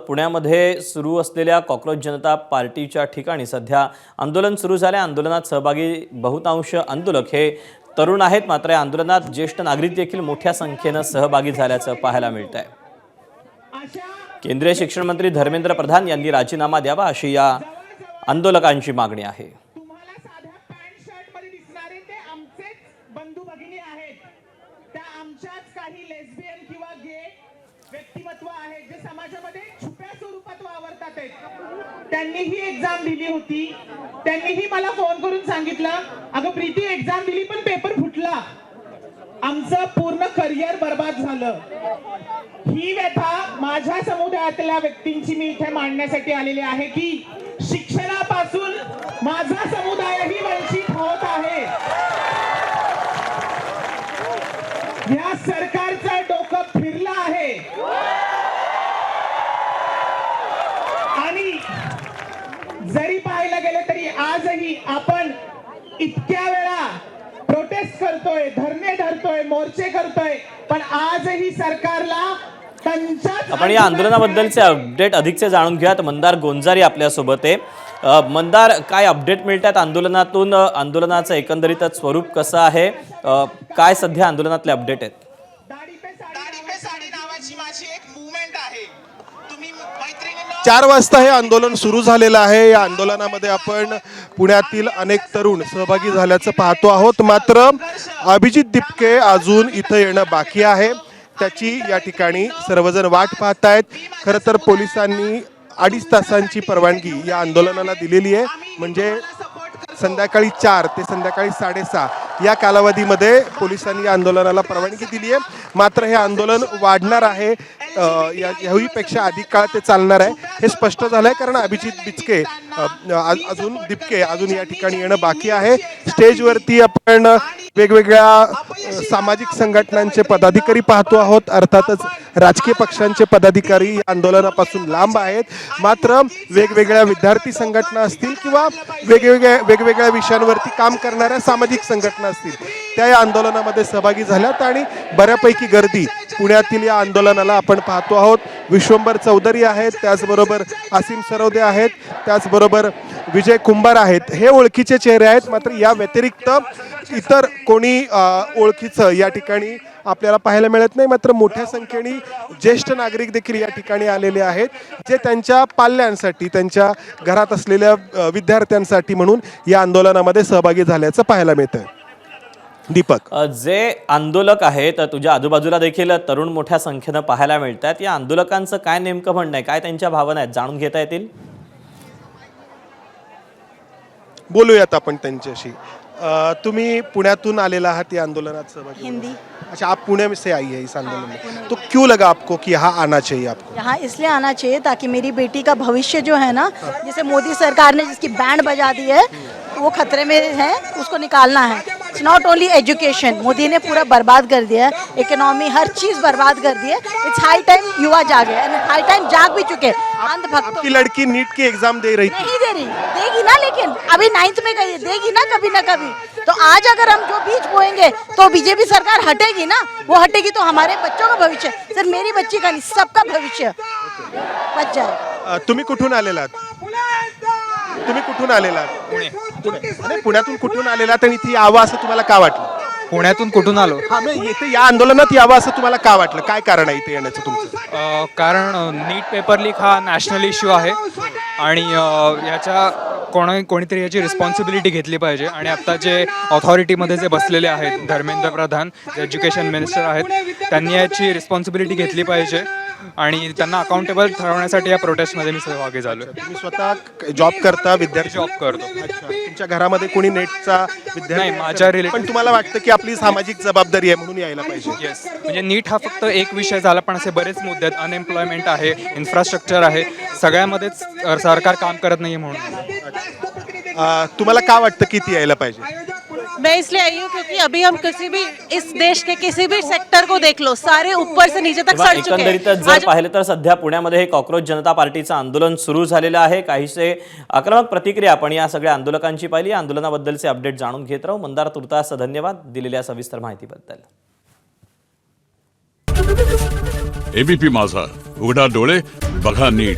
पुण्यामध्ये सुरू असलेल्या कॉकरोच जनता पार्टीच्या ठिकाणी सध्या आंदोलन सुरू झाले। आंदोलनात सहभागी बहुतांश आंदोलक हे तरुण आहेत, मात्र या आंदोलनात ज्येष्ठ नागरिक देखील मोठ्या संख्येने सहभागी झाल्याचं पाहायला मिळतंय। केंद्रीय शिक्षण मंत्री धर्मेंद्र प्रधान यांनी राजीनामा द्यावा अशी या आंदोलकांची मागणी आहे। व्यक्तिमत्व आहे जे समाजामध्ये छुप्या स्वरूपात वावरतात आहेत। त्यांनीही एक्झाम दिली होती, त्यांनीही मला फोन करून सांगितलं, अगं प्रीती एक्झाम दिली पण पेपर फुटला, आमचं पूर्ण करिअर बर्बाद झालं। ही व्यथा माझ्या समुदायातल्या व्यक्तींची मी इथे मांडण्यासाठी आलेली आहे की शिक्षणापासून माझा समुदायही वंचित होत आहे। या सरकारचं डोकं फिरलं आहे आणि जरी पाहायला गेलं तरी आजही आपण इतक्या वेळा प्रोटेस्ट करतोय, धरणे धरतोय, मोर्चे करतोय, पण आजही सरकारला आपण या आंदोलनाबद्दलचे अपडेट अधिकचे जाणून घ्यात। मंदार गोंजारी आपल्या सोबत आहे। मंदार, काय अपडेट मिळतात आंदोलनातून? आंदोलनाचं एकंदरीत स्वरूप कसं आहे? काय सध्या आंदोलनातले अपडेट आहेत? दाढी पे साडी नावाची माझी एक मूवमेंट आहे। तुम्ही मैत्रिणींना 4 वाजता हे आंदोलन सुरू झालेलं आहे। या आंदोलनामध्ये आपण पुण्यातील अनेक तरुण सहभागी झाल्याचं पाहतो आहोत, मात्र अभिजित दिपके अजून इथं येणं बाकी आहे। त्याची या ठिकाणी सर्वजण वाट पाहतायत। खरं तर पोलिसांनी 2.5 तासांची परवानगी या आंदोलनाला दिलेली आहे, म्हणजे संध्याकाळी 4 ते संध्याकाळी 6:30 या कालावधीमध्ये पोलिसांनी या आंदोलनाला परवानगी दिली आहे। मात्र हे आंदोलन वाढणार आहे, याहीपेक्षा अधिक काळ ते चालणार आहे हे स्पष्ट झालंय, कारण अभिजित दिपके अजून या ठिकाणी येणं बाकी आहे। स्टेजवरती आपण वेगवेगळ्या सामाजिक संघटनांचे पदाधिकारी पाहतो आहोत, अर्थातच राजकीय पक्षांचे पदाधिकारी या आंदोलनापासून लांब आहेत, मात्र वेगवेगळ्या विद्यार्थी संघटना असतील किंवा वेगवेगळ्या विषयांवरती काम करणाऱ्या सामाजिक संघटना असतील त्या या आंदोलनामध्ये सहभागी झाल्यात आणि बऱ्यापैकी गर्दी पुण्यातील या आंदोलनाला आपण पाहतो आहोत। विश्वंभर चौधरी आहेत, त्याचबरोबर आसिम सरवदे आहेत, त्याचबरोबर विजय कुंभार आहेत, हे ओळखीचे चेहरे आहेत। मात्र या व्यतिरिक्त इतर कोणी ओळखीचं या ठिकाणी आपल्याला पाहायला मिळत नाही। मात्र मोठ्या संख्येने ज्येष्ठ नागरिक देखील या ठिकाणी आलेले आहेत, जे त्यांच्या पाल्यांसाठी, त्यांच्या घरात असलेल्या विद्यार्थ्यांसाठी म्हणून या आंदोलनामध्ये सहभागी झाल्याचं पाहायला मिळतंय। दीपक, जे आंदोलक आहेत तुझ्या आजूबाजूला देखील तरुण मोठ्या संख्येने पाहायला मिळतात, या आंदोलकांचं काय नेमकं म्हणणं आहे, काय त्यांच्या भावना आहेत, जाणून घेता येतील? बोलूयात आपण त्यांच्याशी। तुम्ही पुण्यातून आलेला आहात या आंदोलनात सहभागी? हिंदी। अच्छा, आप पुणे में से आई है इस आंदोलन में, तो क्यों लगा आपको कि यहाँ आना चाहिए? आपको यहाँ इसलिए आना चाहिए ताकि मेरी बेटी का भविष्य जो है ना, जैसे मोदी सरकार ने जिसकी बैंड बजा दी है वो खतरे में है, उसको निकालना है। It's not only education, Modi ने पूरा बर्बाद कर दिया है, इकोनॉमी हर चीज़ बर्बाद कर दी है। इट्स हाई टाइम युवा जागे, एंड हाई टाइम जाग भी चुके। अंधभक्तों आपकी लड़की नीट की एग्जाम दे रही थी? नहीं दे रही, देगी ना, लेकिन अभी 9th में गई, देगी ना कभी ना कभी। तो आज अगर हम जो बीज बोएंगे तो बीजेपी सरकार हटेगी ना, वो हटेगी तो हमारे बच्चों का भविष्य, सिर्फ मेरी बच्ची का नहीं सबका भविष्य बच जाए। तुम्ही कुठून आलेलात? तुम्ही कुठून आलेलात? पुणे। अरे, पुण्यातून कुठून आलेलात आणि इथे यावं असं तुम्हाला का वाटलं? पुण्यातून कुठून आलो? हा, मग इथे या आंदोलनात यावं असं तुम्हाला का वाटलं? काय कारण आहे इथे येण्याचं तुमचं? कारण नीट पेपर लीक हा नॅशनल इश्यू आहे आणि याच्या कोणीतरी याची रिस्पॉन्सिबिलिटी घेतली पाहिजे। आणि आता जे ऑथॉरिटीमध्ये जे बसलेले आहेत, धर्मेंद्र प्रधान जे एज्युकेशन मिनिस्टर आहेत, त्यांनी याची रिस्पॉन्सिबिलिटी घेतली पाहिजे आणि त्यांना अकाउंटेबल ठरवण्यासाठी या प्रोटेस्टमध्ये मी सहभागी झालो। तुम्ही स्वतः जॉब करता, विद्यार्थी? जॉब करतो। अच्छा, तुमच्या घरामध्ये कोणी नेटचा विद्यार्थी नाही, माझ्या पण तुम्हाला वाटतं की आपली सामाजिक जबाबदारी आहे म्हणून यायला पाहिजे? येस, म्हणजे नीट हा फक्त एक विषय झाला, पण असे बरेच मुद्दे आहेत, अनएम्प्लॉयमेंट आहे, इन्फ्रास्ट्रक्चर आहे, सगळ्यामध्येच सरकार काम करत नाही म्हणून। तुम्हाला का वाटतं की ती यायला पाहिजे? मैं इसलिए आई हूँ क्योंकि अभी हम किसी भी इस देश के किसी भी सेक्टर को देख लो, सारे ऊपर से नीचे तक सड़ चुके हैं। एकंदरीतच जर पाहिलं तर सध्या पुण्यामध्ये हे कॉकरोच जनता पार्टीचं आंदोलन सुरू झालेलं आहे। काहीसे आक्रमक प्रतिक्रिया आपण या सगळ्या आंदोलकांची पाहिली। आंदोलनाबद्दलचे अपडेट जाणून घेत राहू। मंदार, तुर्तास धन्यवाद दिलेल्या सविस्तर माहितीबद्दल। एबीपी माझा, उघडा डोळे बघा नीट.